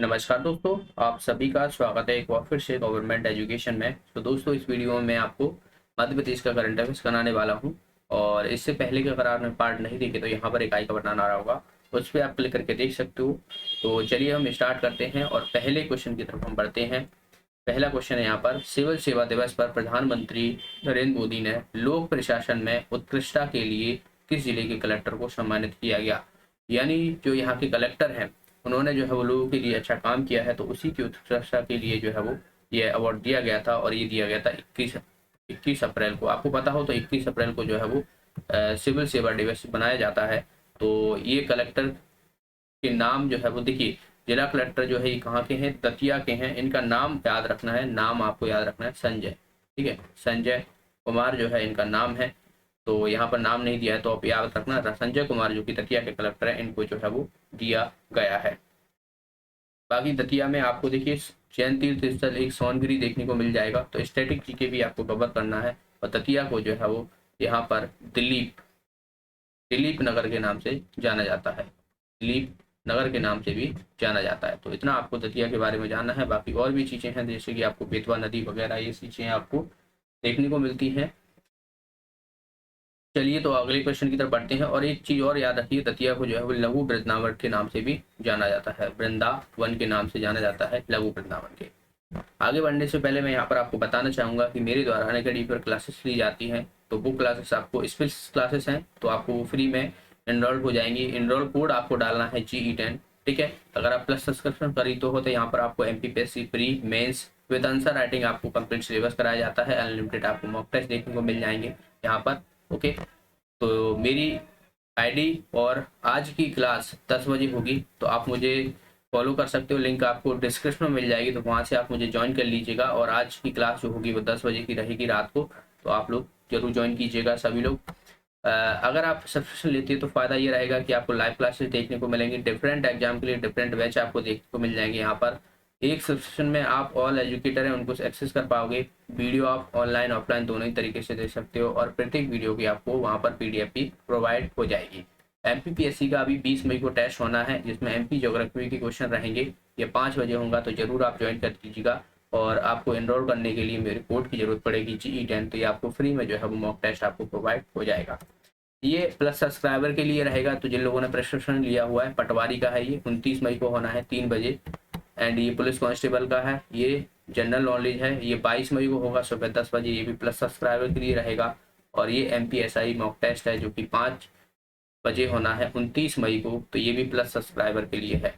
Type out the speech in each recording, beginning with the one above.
नमस्कार दोस्तों, आप सभी का स्वागत है एक बार फिर से गवर्नमेंट एजुकेशन में। तो दोस्तों, इस वीडियो में मैं आपको मध्य प्रदेश का करंट अफेयर्स कराने वाला हूं। और इससे पहले के अगर आपने पार्ट नहीं देखे तो यहाँ पर एक आई का बटन आ रहा होगा, उस पर आप क्लिक करके देख सकते हो। तो चलिए हम स्टार्ट करते हैं और पहले क्वेश्चन की तरफ हम बढ़ते हैं। पहला क्वेश्चन है यहाँ पर, सिविल सेवा दिवस पर प्रधानमंत्री नरेंद्र मोदी ने लोक प्रशासन में उत्कृष्टता के लिए किस जिले के कलेक्टर को सम्मानित किया गया। यानी जो यहाँ के कलेक्टर हैं, उन्होंने जो है वो लोगों के लिए अच्छा काम किया है, तो उसी की उत्कृष्टता के लिए जो है वो ये अवार्ड दिया गया था। और ये दिया गया था 21 अप्रैल को। आपको पता हो तो 21 अप्रैल को जो है वो सिविल सेवा दिवस बनाया जाता है। तो ये कलेक्टर के नाम जो है वो देखिए, जिला कलेक्टर जो है ये कहाँ के हैं, दतिया के हैं। इनका नाम याद रखना है, नाम आपको याद रखना है संजय। ठीक है, संजय कुमार जो है इनका नाम है। तो यहाँ पर नाम नहीं दिया है, तो आप याद रखना संजय कुमार जो कि दतिया के कलेक्टर है, इनको जो है वो दिया गया है। बाकी दतिया में आपको देखिए जैन तीर्थ स्थल एक सोनगिरी देखने को मिल जाएगा। तो स्टैटिक जीके भी आपको कवर करना है। और दतिया को जो है वो यहाँ पर दिलीप नगर के नाम से जाना जाता है, दिलीप नगर के नाम से भी जाना जाता है। तो इतना आपको दतिया के बारे में जानना है। बाकी और भी चीजें हैं, जैसे कि आपको बेतवा नदी वगैरह ये चीजें आपको देखने को मिलती हैं। चलिए तो अगले क्वेश्चन की तरफ बढ़ते हैं। और एक चीज और याद रखिए, दतिया को जो है वो लघु वृंदावन के नाम से भी जाना जाता है, वृंदावन के नाम से जाना जाता है, लघु वृंदावन के। आगे बढ़ने से पहले मैं यहाँ पर आपको बताना चाहूंगा कि मेरे द्वारा अनअकैडमी पर क्लासेस ली जाती हैं। तो वो क्लासेस आपको स्किल्स क्लासेस हैं, तो आपको वो फ्री में एनरोल हो जाएंगी। एनरोल कोड आपको डालना है GE10। ठीक है, अगर आप प्लस सब्सक्रिप्शन खरीदते हो तो यहाँ पर आपको MPPSC pre mains with answer writing आपको कंप्लीट सिलेबस कराया जाता है। अनलिमिटेड आपको मॉक टेस्ट देखने को मिल जाएंगे यहाँ पर। ओके, तो मेरी आईडी और आज की क्लास 10 बजे होगी, तो आप मुझे फॉलो कर सकते हो। लिंक आपको डिस्क्रिप्शन में मिल जाएगी, तो वहाँ से आप मुझे ज्वाइन कर लीजिएगा। और आज की क्लास जो होगी वो 10 बजे की रहेगी रात को, तो आप लोग जरूर ज्वाइन कीजिएगा सभी लोग। अगर आप सब्सक्रिप्शन लेते हैं तो फ़ायदा ये रहेगा कि आपको लाइव क्लासेस देखने को मिलेंगी। डिफरेंट एग्जाम के लिए डिफरेंट बैच आपको देखने को मिल जाएंगे यहाँ पर। एक सब्सक्रिप्शन में आप ऑल एजुकेटर हैं उनको एक्सेस कर पाओगे। वीडियो आप ऑनलाइन ऑफलाइन दोनों ही तरीके से देख सकते हो, और प्रत्येक वीडियो की आपको वहाँ पर PDF भी प्रोवाइड हो जाएगी। MPPSC का अभी 20 मई को टेस्ट होना है, जिसमें MP ज्योग्राफी के क्वेश्चन रहेंगे। ये 5 बजे होगा, तो जरूर आप ज्वाइन कर दीजिएगा। और आपको एनरोल करने के लिए मेरे कोड की जरूरत पड़ेगी GE10, तो ये आपको फ्री में जो है वो मॉक टेस्ट आपको प्रोवाइड हो जाएगा। ये प्लस सब्सक्राइबर के लिए रहेगा। तो जिन लोगों ने प्रिस्क्रिप्शन लिया हुआ है, पटवारी का है, ये 29 मई को होना है 3 बजे। एंड ये पुलिस कांस्टेबल का है, ये जनरल नॉलेज है, ये 22 मई को होगा सुबह 10 बजे। ये भी प्लस सब्सक्राइबर के लिए रहेगा। और ये MPSI मॉक टेस्ट है जो कि 5 बजे होना है 29 मई को, तो ये भी प्लस सब्सक्राइबर के लिए है।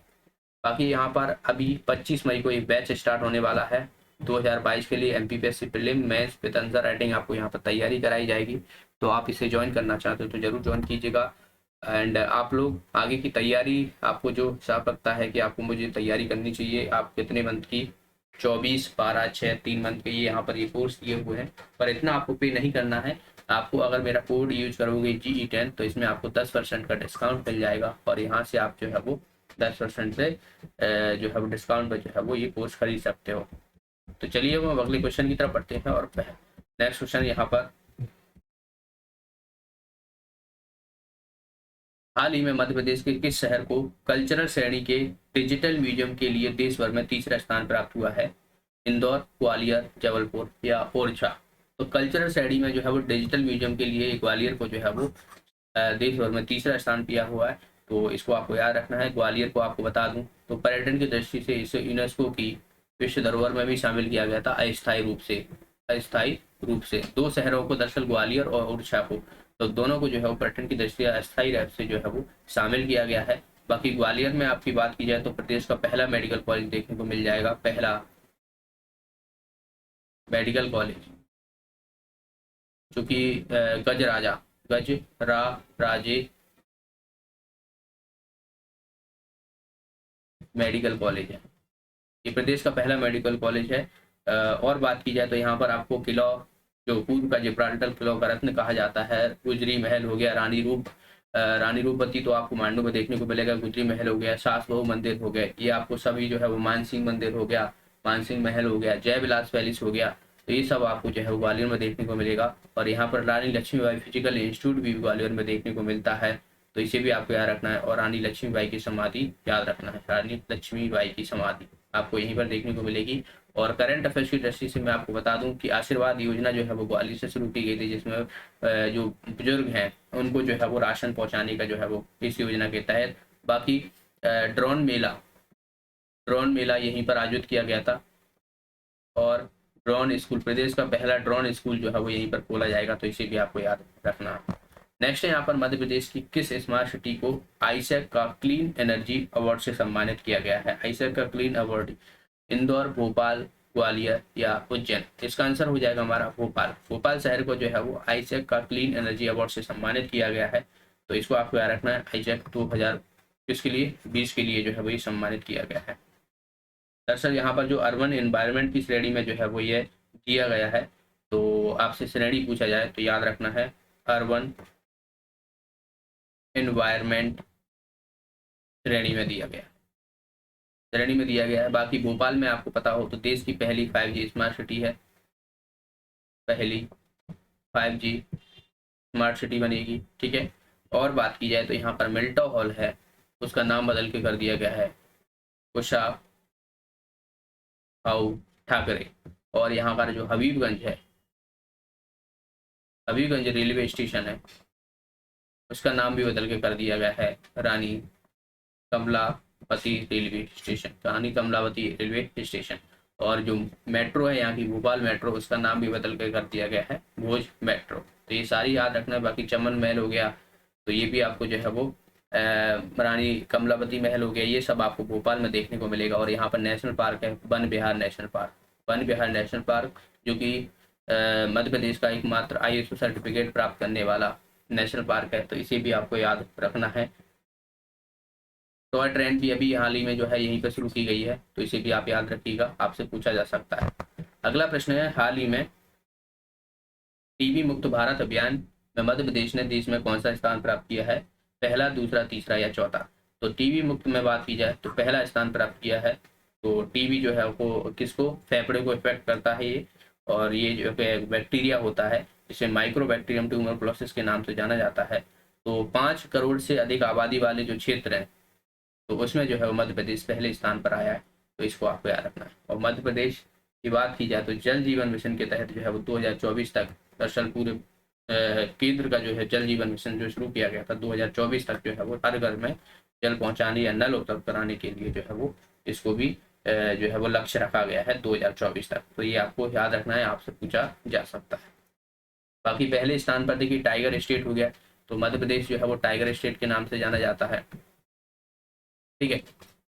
बाकी यहाँ पर अभी 25 मई को एक बैच स्टार्ट होने वाला है 2022 के लिए। MPPSC prelim mains with answer writing आपको यहाँ पर तैयारी कराई जाएगी। तो आप इसे ज्वाइन करना चाहते हो तो जरूर ज्वाइन कीजिएगा। एंड आप लोग आगे की तैयारी, आपको जो हिसाब लगता है कि आपको मुझे तैयारी करनी चाहिए, आप कितने मंथ की, 24, 12, 6, 3 मंथ के ये यहाँ पर ये कोर्स दिए हुए हैं, पर इतना आपको पे नहीं करना है। आपको अगर मेरा कोड यूज करोगे GE10, तो इसमें आपको 10% का डिस्काउंट मिल जाएगा। और यहाँ से आप जो है वो 10% से जो है वो डिस्काउंट पर जो है वो ये कोर्स खरीद सकते हो। तो चलिए हम अगले क्वेश्चन की तरफ बढ़ते हैं। और नेक्स्ट क्वेश्चन यहाँ पर, हाल ही में मध्य प्रदेश के किस शहर को कल्चरल श्रेणी के डिजिटल म्यूजियम के लिए देश भर में तीसरा स्थान प्राप्त हुआ है। इंदौर, ग्वालियर, जबलपुर या ओरछा। तो कल्चरल श्रेणी में जो है वो डिजिटल म्यूजियम के लिए ग्वालियर को जो है वो देश भर में तीसरा स्थान दिया हुआ है। तो इसको आपको याद रखना है। ग्वालियर को आपको बता दूं तो पर्यटन की दृष्टि से इसे यूनेस्को की विश्व धरोहर में भी शामिल किया गया था अस्थायी रूप से। 2 शहरों को, दरअसल ग्वालियर और ओरछा को, तो दोनों को जो है वो पर्यटन की दृष्टि से अस्थायी रूप से जो है वो शामिल किया गया है। बाकी ग्वालियर में आपकी बात की जाए तो प्रदेश का पहला मेडिकल कॉलेज देखने को मिल जाएगा, पहला मेडिकल कॉलेज जो कि गजराजे मेडिकल कॉलेज है। ये प्रदेश का पहला मेडिकल कॉलेज है। और बात की जाए तो यहाँ पर आपको किला, जो पूर्व का जिब्राल्टर किला का रत्न कहा जाता है, गुजरी महल हो गया, रानी रूपवती तो आपको मांडू में देखने को मिलेगा, गुजरी महल हो गया, सास बहू मंदिर हो गया, ये आपको सभी जो है वो मानसिंह मंदिर हो गया, मानसिंह महल हो गया, जय विलास पैलेस हो गया। तो ये सब आपको जो है ग्वालियर में देखने को मिलेगा। और यहाँ पर रानी लक्ष्मीबाई फिजिकल इंस्टीट्यूट भी ग्वालियर में देखने को मिलता है। तो इसे भी आपको याद रखना है। और रानी लक्ष्मीबाई की समाधि याद रखना है, रानी लक्ष्मीबाई की समाधि आपको यहीं पर देखने को मिलेगी। और करंट अफेयर्स की दृष्टि से मैं आपको बता दूं कि आशीर्वाद योजना जो है वो ग्वालियर से शुरू की गई थी, जिसमें जो बुजुर्ग हैं उनको जो है वो राशन पहुंचाने का जो है वो इस योजना के तहत। बाकी ड्रोन मेला यहीं पर आयोजित किया गया था। और ड्रोन स्कूल, प्रदेश का पहला ड्रोन स्कूल जो है वो यहीं पर खोला जाएगा, तो इसे भी आपको याद रखना है। नेक्स्ट है यहाँ पर मध्य प्रदेश की किस स्मार्ट सिटी को आईसैक का क्लीन एनर्जी अवार्ड से सम्मानित किया गया है? आईसैक का क्लीन अवार्ड इंदौर, भोपाल, ग्वालियर या उज्जैन? इसका आंसर हो जाएगा हमारा भोपाल। भोपाल शहर को जो है वो आईसैक का क्लीन एनर्जी अवार्ड से सम्मानित किया गया है, तो इसको आपको याद रखना है। आईसैक 2000 किसके लिए, 20 के लिए जो है वही सम्मानित किया गया है। दरअसल यहाँ पर जो अर्बन एनवायरनमेंट की श्रेणी में जो है वो ये दिया गया है, तो आपसे श्रेणी पूछा जाए तो याद रखना है अर्बन एनवायरनमेंट श्रेणी में दिया गया है। बाकी भोपाल में आपको पता हो तो देश की पहली 5G स्मार्ट सिटी है, पहली 5G स्मार्ट सिटी बनेगी, ठीक है। और बात की जाए तो यहाँ पर मिल्टन हॉल है, उसका नाम बदल के कर दिया गया है उषा हाउ ठाकरे। और यहाँ पर जो हबीबगंज है, हबीबगंज रेलवे स्टेशन है, उसका नाम भी बदल के कर दिया गया है रानी कमलावती रेलवे स्टेशन, रानी कमलावती रेलवे स्टेशन। और जो मेट्रो है यहाँ की भोपाल मेट्रो, उसका नाम भी बदल के कर दिया गया है भोज मेट्रो। तो ये सारी याद रखना है। बाकी चमन महल हो गया, तो ये भी आपको जो है वो रानी कमलावती महल हो गया, ये सब आपको भोपाल में देखने को मिलेगा। और यहाँ पर नेशनल पार्क है वन विहार नेशनल पार्क, वन विहार नेशनल पार्क, जो कि मध्य प्रदेश का एकमात्र ISO सर्टिफिकेट प्राप्त करने वाला नेशनल पार्क है, तो इसे भी आपको याद रखना है। टॉय ट्रेन भी अभी हाल ही में जो है यहीं पर शुरू की गई है, तो इसे भी आप याद रखिएगा, आपसे पूछा जा सकता है। अगला प्रश्न है, हाल ही में टीबी मुक्त भारत अभियान में मध्य प्रदेश ने देश में कौन सा स्थान प्राप्त किया है? पहला, दूसरा, तीसरा या चौथा? तो टीबी मुक्त में बात की जाए तो पहला स्थान प्राप्त किया है। तो टीबी जो है वो किसको, फेफड़े को इफेक्ट करता है ये, और ये जो बैक्टीरिया होता है जिसे माइक्रोबैक्टीरियम ट्यूबरकुलोसिस के नाम से जाना जाता है। तो 5 करोड़ से अधिक आबादी वाले जो क्षेत्र हैं, तो उसमें जो है वो मध्य प्रदेश पहले स्थान पर आया है, तो इसको आपको याद रखना है। और मध्य प्रदेश की बात की जाए तो जल जीवन मिशन के तहत जो है वो 2024 तक, दरअसल पूरे केंद्र का जो है जल जीवन मिशन जो शुरू किया गया था 2024 तक, जो है वो हर घर में जल पहुंचाने या नल उपलब्ध कराने के लिए जो है वो इसको भी जो है वो लक्ष्य रखा गया है 2024 तक। तो ये आपको याद रखना है, आपसे पूछा जा सकता है। बाकी पहले स्थान पर देखिए टाइगर स्टेट हो गया, तो मध्य प्रदेश जो है वो टाइगर स्टेट के नाम से जाना जाता है, ठीक है,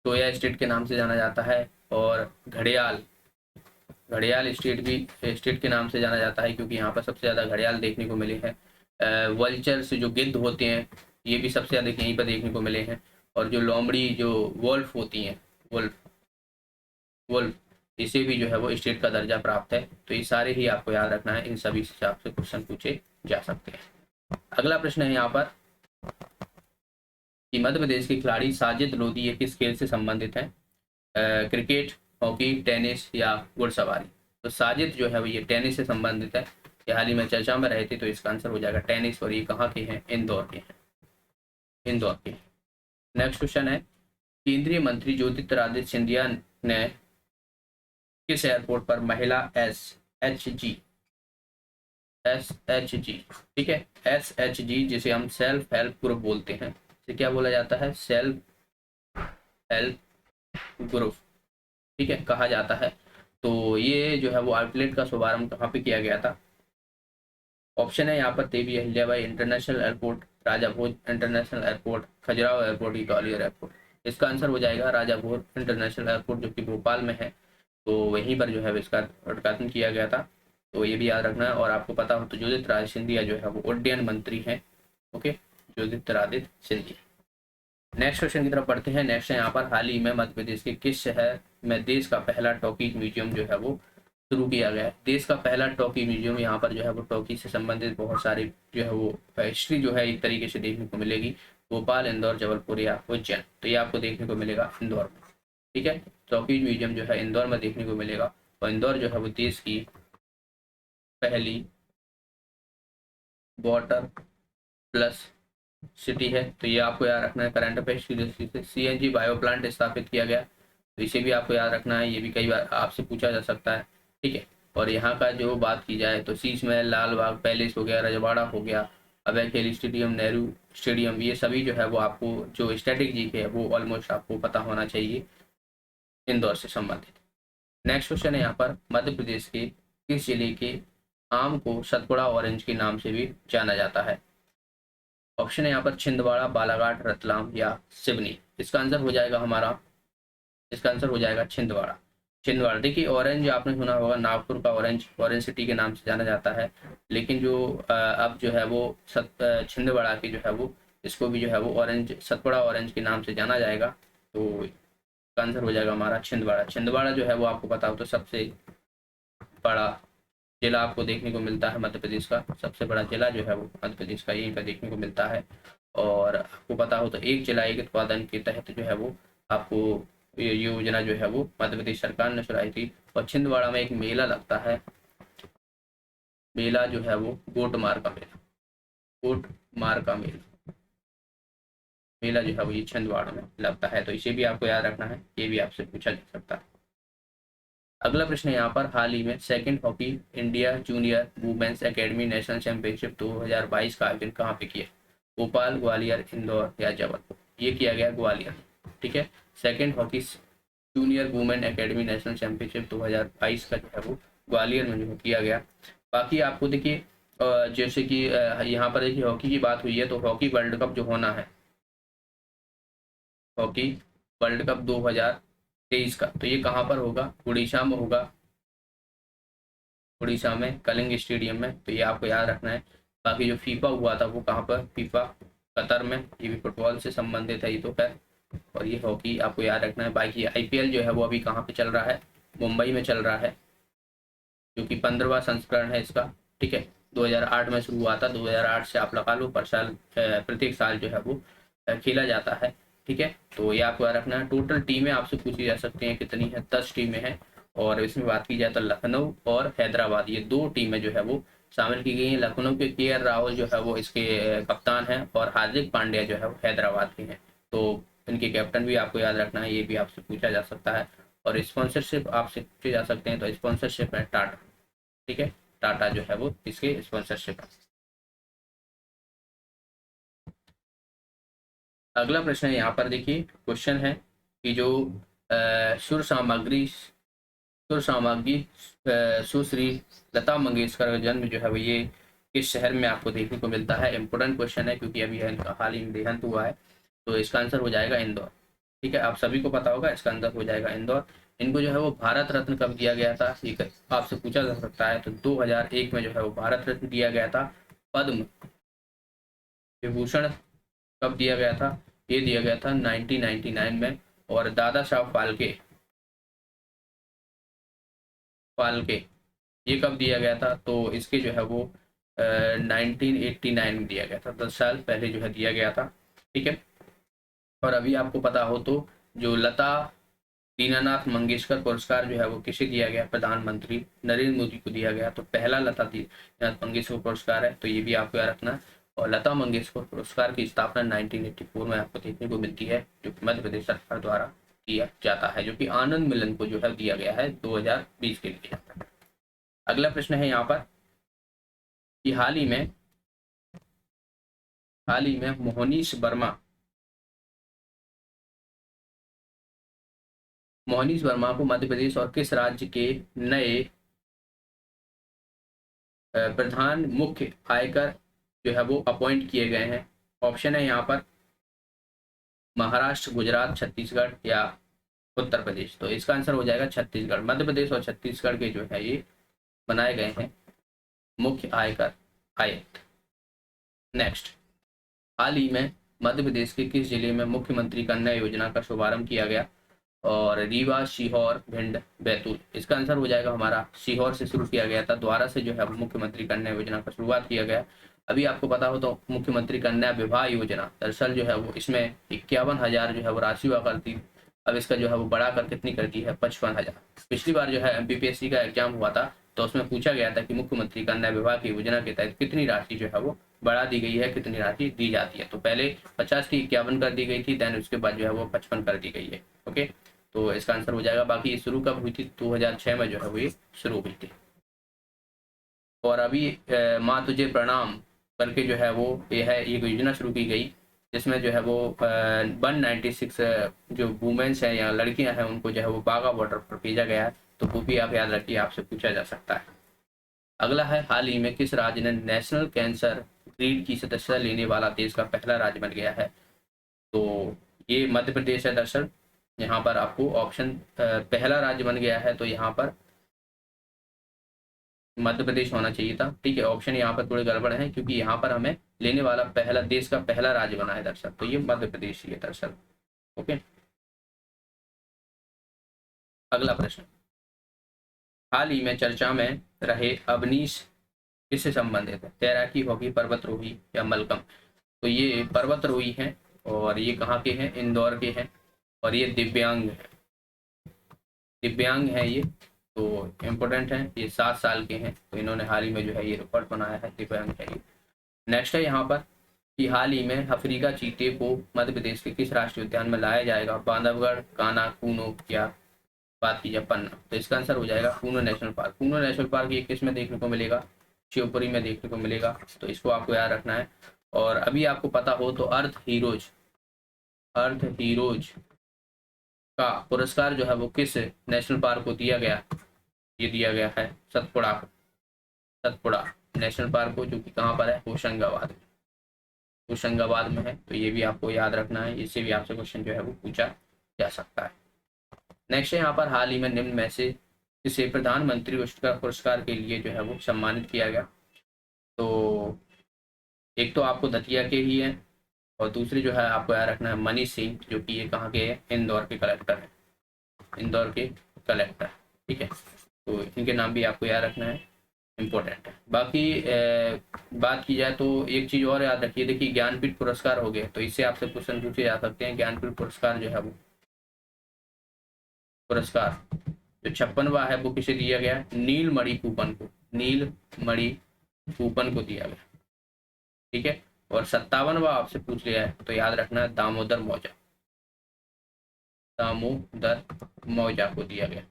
टोया स्टेट के नाम से जाना जाता है। और घड़ियाल, घड़ियाल स्टेट के नाम से जाना जाता है, क्योंकि यहाँ पर सबसे ज़्यादा घड़ियाल देखने को मिले हैं। वल्चर्स जो गिद्ध होते हैं, ये भी सबसे ज़्यादा यहीं पर देखने को मिले हैं। और जो लोमड़ी जो वोल्फ होती हैं, वोल्फ वोल्फ इसे भी जो है वो स्टेट का दर्जा प्राप्त है। तो ये सारे ही आपको याद रखना है, इन सभी से आपसे क्वेश्चन पूछे जा सकते हैं। अगला प्रश्न है यहाँ पर कि मध्य प्रदेश के खिलाड़ी साजिद लोधी ये किस खेल से संबंधित हैं? क्रिकेट, हॉकी, टेनिस या घुड़सवारी? तो साजिद जो है वो ये टेनिस से संबंधित है, ये हाल ही में चर्चा में रहे थे, तो इसका आंसर हो जाएगा टेनिस। और ये कहाँ के हैं? इंदौर के हैं, इंदौर के। नेक्स्ट क्वेश्चन है, केंद्रीय मंत्री ज्योतिरादित्य सिंधिया ने किस एयरपोर्ट पर महिला SHG, ठीक है, SHG जिसे हम सेल्फ हेल्प ग्रुप बोलते हैं, इसे क्या बोला जाता है? सेल्फ हेल्प ग्रुप, ठीक है, कहा जाता है। तो ये जो है वो आउटलेट का शुभारंभ कहाँ पे किया गया था? ऑप्शन है यहाँ पर Devi Ahilyabai international airport, Raja Bhoj international airport, Khajuraho airport, Gwalior airport. इसका आंसर हो जाएगा राजा भोज इंटरनेशनल एयरपोर्ट, जो कि भोपाल में है। तो वहीं पर जो है इसका उद्घाटन किया गया था, तो ये भी याद रखना है। और आपको पता हो तो ज्योतिरादित्य सिंधिया जो है वो उड्डयन मंत्री हैं, okay, Jyotiraditya Scindia. Next question की तरफ बढ़ते हैं। नेक्स्ट है यहाँ पर, हाल ही में मध्य प्रदेश के किस शहर में देश का पहला टॉकीज म्यूजियम जो है वो शुरू किया गया है? देश का पहला टॉकी म्यूजियम, यहाँ पर जो है वो टॉकी से संबंधित बहुत सारी जो है वो हिस्ट्री जो है एक तरीके से देखने को मिलेगी। भोपाल, इंदौर, जबलपुर या उज्जैन? तो ये आपको देखने को मिलेगा इंदौर में, ठीक है। टॉकीज म्यूजियम जो है इंदौर में देखने को मिलेगा। और इंदौर जो है वो देश की पहली वाटर प्लस सिटी है, तो ये आपको याद रखना है। करंट अफेयर्स की दृष्टि से सीएनजी बायो प्लांट स्थापित किया गया, तो इसे भी आपको याद रखना है, ये भी कई बार आपसे पूछा जा सकता है, ठीक है। और यहाँ का जो बात की जाए तो शीश महल, लाल बाग पैलेस हो गया, रजवाड़ा हो गया, अभय खेल स्टेडियम, नेहरू स्टेडियम, ये सभी जो है वो आपको जो स्ट्रेटेजी है वो ऑलमोस्ट आपको पता होना चाहिए इंदौर से संबंधित। नेक्स्ट क्वेश्चन है यहाँ पर, मध्य प्रदेश के किस जिले के आम को सतपुड़ा ऑरेंज के नाम से भी जाना जाता है? ऑप्शन है यहाँ पर छिंदवाड़ा, बालाघाट, रतलाम या सिवनी। इसका आंसर हो जाएगा हमारा, इसका आंसर हो जाएगा छिंदवाड़ा। छिंदवाड़ा, देखिए ऑरेंज आपने सुना होगा, नागपुर का ऑरेंज, ऑरेंज सिटी के नाम से जाना जाता है, लेकिन जो अब जो है वो छिंदवाड़ा की जो है वो, इसको भी जो है वो ऑरेंज, सतपुड़ा ऑरेंज के नाम से जाना जाएगा। तो इसका आंसर हो जाएगा हमारा छिंदवाड़ा। छिंदवाड़ा जो है वो आपको पता हो तो सबसे बड़ा जिला आपको देखने को मिलता है मध्य प्रदेश का, सबसे बड़ा जिला जो है वो मध्य प्रदेश का यहीं पर देखने को मिलता है। और आपको पता हो तो एक जिला एक उत्पादन के तहत जो है वो आपको ये योजना जो है वो मध्य प्रदेश सरकार ने चलाई थी। और छिंदवाड़ा में एक मेला लगता है, मेला जो है वो गोटमार का मेला, गोटमार का मेला, मेला जो है वो ये छिंदवाड़ा में लगता है, तो इसे भी आपको याद रखना है, ये भी आपसे पूछा जा सकता है। अगला प्रश्न है यहाँ पर, हाल ही में second hockey India junior women's academy national championship 2022 का आयोजन कहाँ पे किया? भोपाल, ग्वालियर, इंदौर या जबलपुर। ये किया गया ग्वालियर, ठीक है। Second hockey junior women academy national championship 2022 का जो है वो ग्वालियर में जो किया गया। बाकी आपको देखिए जैसे कि यहाँ पर देखिए हॉकी की बात हुई है, तो हॉकी वर्ल्ड कप जो होना है, हॉकी वर्ल्ड कप 2023 का, तो ये कहाँ पर होगा? उड़ीसा में होगा, उड़ीसा में कलिंग स्टेडियम में, तो ये आपको याद रखना है। बाकी जो फीफा हुआ था वो कहाँ पर? फीफा कतर में, ये भी फुटबॉल से संबंधित है ये तो खैर। और ये हॉकी आपको याद रखना है। बाकी आईपीएल जो है वो अभी कहाँ पे चल रहा है? मुंबई में चल रहा है, जो कि 15वां संस्करण है इसका, ठीक है। 2008 में शुरू हुआ था, 2008 से आप लगा लो, पर साल प्रत्येक साल जो है वो खेला जाता है, ठीक है। तो ये आपको याद रखना है। टोटल टीमें आपसे पूछी जा सकती हैं कितनी है? 10 टीमें हैं। और इसमें बात की जाए तो लखनऊ और हैदराबाद, ये दो टीमें जो है वो शामिल की गई हैं। लखनऊ के के राहुल जो है वो इसके कप्तान हैं, और हार्दिक पांड्या जो है वो हैदराबाद के हैं। तो इनके कैप्टन भी आपको याद रखना है, ये भी आपसे पूछा जा सकता है। और स्पॉन्सरशिप आपसे पूछे जा सकते हैं, तो स्पॉन्सरशिप है टाटा, ठीक है। टाटा जो है वो इसके स्पॉन्सरशिप है। अगला प्रश्न है यहाँ पर, देखिए क्वेश्चन है कि जो सुर सामग्री सुश्री लता मंगेशकर का जन्म जो है वो ये किस शहर में आपको देखने को मिलता है? इंपॉर्टेंट क्वेश्चन है, क्योंकि अभी इनका हाल ही में देहांत हुआ है। तो इसका आंसर हो जाएगा इंदौर, ठीक है। आप सभी को पता होगा, इसका आंसर हो जाएगा इंदौर। इनको जो है वो भारत रत्न कब दिया गया था, ये आपसे पूछा जा सकता है। तो 2001 में जो है वो भारत रत्न दिया गया था। पद्म विभूषण कब दिया गया था? ये दिया गया था 1999 में। और दादा साहब फाल्के ये कब दिया गया था? तो इसके जो है वो 1989 में दिया गया था, 10 साल पहले जो है दिया गया था, ठीक है। और अभी आपको पता हो तो जो लता दीनानाथ मंगेशकर पुरस्कार जो है वो किसे दिया गया? प्रधानमंत्री नरेंद्र मोदी को दिया गया। तो पहला लता दीनानाथ मंगेशकर पुरस्कार है, तो ये भी आपको याद रखना है। और लता मंगेशकर पुरस्कार की स्थापना 1984 में आपको देखने को मिलती है, जो कि मध्य प्रदेश सरकार द्वारा किया जाता है, जो कि आनंद मिलन को जो है दिया गया है 2020 के लिए जाता है। अगला प्रश्न है यहाँ पर कि हाल ही में मोहनीश वर्मा को मध्य प्रदेश और किस राज्य के नए प्रधान मुख्य आयकर जो है वो अपॉइंट किए गए हैं? ऑप्शन है यहाँ पर महाराष्ट्र, गुजरात, छत्तीसगढ़ या उत्तर प्रदेश। तो इसका आंसर हो जाएगा छत्तीसगढ़। मध्य प्रदेश और छत्तीसगढ़ के जो है ये बनाए गए हैं मुख्य आयकर आयुक्त। नेक्स्ट, हाल ही में मध्य प्रदेश के किस जिले में मुख्यमंत्री कन्या योजना का शुभारंभ किया गया? और रीवा, सीहोर, भिंड, बैतूल। इसका आंसर हो जाएगा हमारा सीहोर से शुरू किया गया था, द्वारा से जो है मुख्यमंत्री कन्या योजना का शुरुआत किया गया। अभी आपको पता हो तो मुख्यमंत्री कन्या विवाह योजना दरअसल जो है वो इसमें 51,000 जो है वो राशि हुआ करती, अब इसका जो है वो बढ़ाकर कितनी कर दी है? 55,000। पिछली बार जो है एमपीपीएससी का एग्जाम हुआ था, तो उसमें पूछा गया था कि मुख्यमंत्री कन्या विवाह की योजना के तहत कितनी राशि जो है वो बढ़ा दी गई है, कितनी राशि दी जाती है। तो पहले 50 थी 51 कर दी गई थी, देन उसके बाद जो है वो 55 कर दी गई है। ओके, तो इसका आंसर हो जाएगा। बाकी ये शुरू कब हुई थी? 2006 में जो है वो ये शुरू हुई थी। और अभी माँ तुझे प्रणाम करके जो है वो ये है एक योजना शुरू की गई, जिसमें जो है वो 196 जो वुमेन्स हैं या लड़कियां हैं उनको जो है वो बाघा बॉर्डर पर भेजा गया है। तो वो भी आप याद रखिए, आपसे पूछा जा सकता है। अगला है, हाल ही में किस राज्य ने नेशनल कैंसर ग्रिड की सदस्यता लेने वाला देश का पहला राज्य बन गया है? तो ये मध्य प्रदेश है दरअसल। यहाँ पर आपको ऑप्शन पहला राज्य बन गया है, तो यहाँ पर मध्य प्रदेश होना चाहिए था। ठीक है, ऑप्शन यहाँ पर थोड़े गड़बड़ हैं, क्योंकि यहाँ पर हमें लेने वाला पहला देश का पहला राज्य बना है दरअसल, तो ये मध्य प्रदेश ही है दरअसल। ओके, अगला प्रश्न, हाल ही में चर्चा में रहे अवनीश किससे संबंधित है? तैराकी, हॉकी, पर्वतरोही या मलकम? तो ये पर्वतरोही हैं, और ये कहाँ के हैं? इंदौर के हैं, और ये दिव्यांग है, दिव्यांग है ये, तो इम्पोर्टेंट है। ये 7 साल के हैं, तो इन्होंने हाल ही में जो है ये रिकॉर्ड बनाया है, दिव्यांग है ये। नेक्स्ट है यहाँ पर कि हाल ही में अफ्रीका चीते को मध्य प्रदेश के किस राष्ट्रीय उद्यान में लाया जाएगा? बांधवगढ़, कान्हा, कूनो या बात की जाए पन्ना? तो इसका आंसर हो जाएगा Kuno national park. Kuno national park ये किस में देखने को मिलेगा? शिवपुरी में देखने को मिलेगा, तो इसको आपको याद रखना है। और अभी आपको पता हो तो अर्थ हीरोज का पुरस्कार जो है वो किस नेशनल पार्क को दिया गया? ये दिया गया है सतपुड़ा नेशनल पार्क को, जो कि कहाँ पर है? होशंगाबाद में है। तो ये भी आपको याद रखना है, इससे भी आपसे क्वेश्चन जो है वो पूछा जा सकता है। नेक्स्ट है यहाँ पर, हाल ही में निम्न में से किसे प्रधानमंत्री पुरस्कार के लिए जो है वो सम्मानित किया गया? तो एक तो आपको दतिया के ही है, और दूसरी जो है आपको याद रखना है मनीष सिंह, जो कि ये कहाँ के हैं? इंदौर के कलेक्टर है, इंदौर के कलेक्टर। ठीक है, तो इनके नाम भी आपको याद रखना है, इम्पोर्टेंट है। बाकी बात की जाए तो एक चीज और याद रखिए, देखिए ज्ञानपीठ पुरस्कार हो गए, तो इससे आपसे क्वेश्चन पूछे जा सकते हैं। ज्ञानपीठ पुरस्कार जो है वो पुरस्कार जो 56वां है वो किसे दिया गया? नीलमणि फूकन को, नीलमणि फूकन को दिया गया। ठीक है, और 57वां आपसे पूछ लिया है, तो याद रखना है दामोदर मौजा को दिया गया।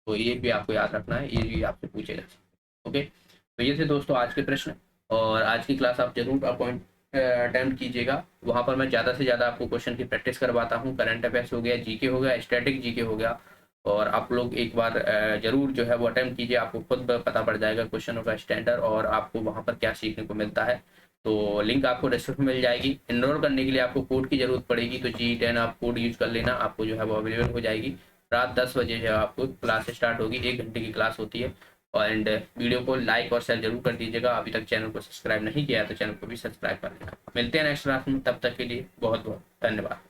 तो ये भी आपको याद रखना है, ये भी आपसे पूछे जा सकते हैं। ओके, तो ये थे दोस्तों आज के प्रश्न, और आज की क्लास आप जरूर अटेम्प्ट कीजिएगा। वहाँ पर मैं ज़्यादा से ज़्यादा आपको क्वेश्चन की प्रैक्टिस करवाता हूँ। करंट अफेयर्स हो गया, जीके हो गया, स्टैटिक जीके हो गया, और आप लोग एक बार जरूर जो है वो अटेम्प्ट कीजिए। आपको खुद पता पड़ जाएगा क्वेश्चनों का स्टैंडर्ड, और आपको वहाँ पर क्या सीखने को मिलता है। तो लिंक आपको डिस्क्रिप्शन में मिल जाएगी। एनरोल करने के लिए आपको कोड की जरूरत पड़ेगी, तो G10 आप कोड यूज कर लेना, आपको जो है वो अवेलेबल हो जाएगी। रात 10 बजे जो है आपको क्लास स्टार्ट होगी, 1 घंटे की क्लास होती है। एंड वीडियो को लाइक और शेयर जरूर कर दीजिएगा। अभी तक चैनल को सब्सक्राइब नहीं किया है तो चैनल को भी सब्सक्राइब कर लेना। मिलते हैं नेक्स्ट क्लास में, तब तक के लिए बहुत बहुत धन्यवाद।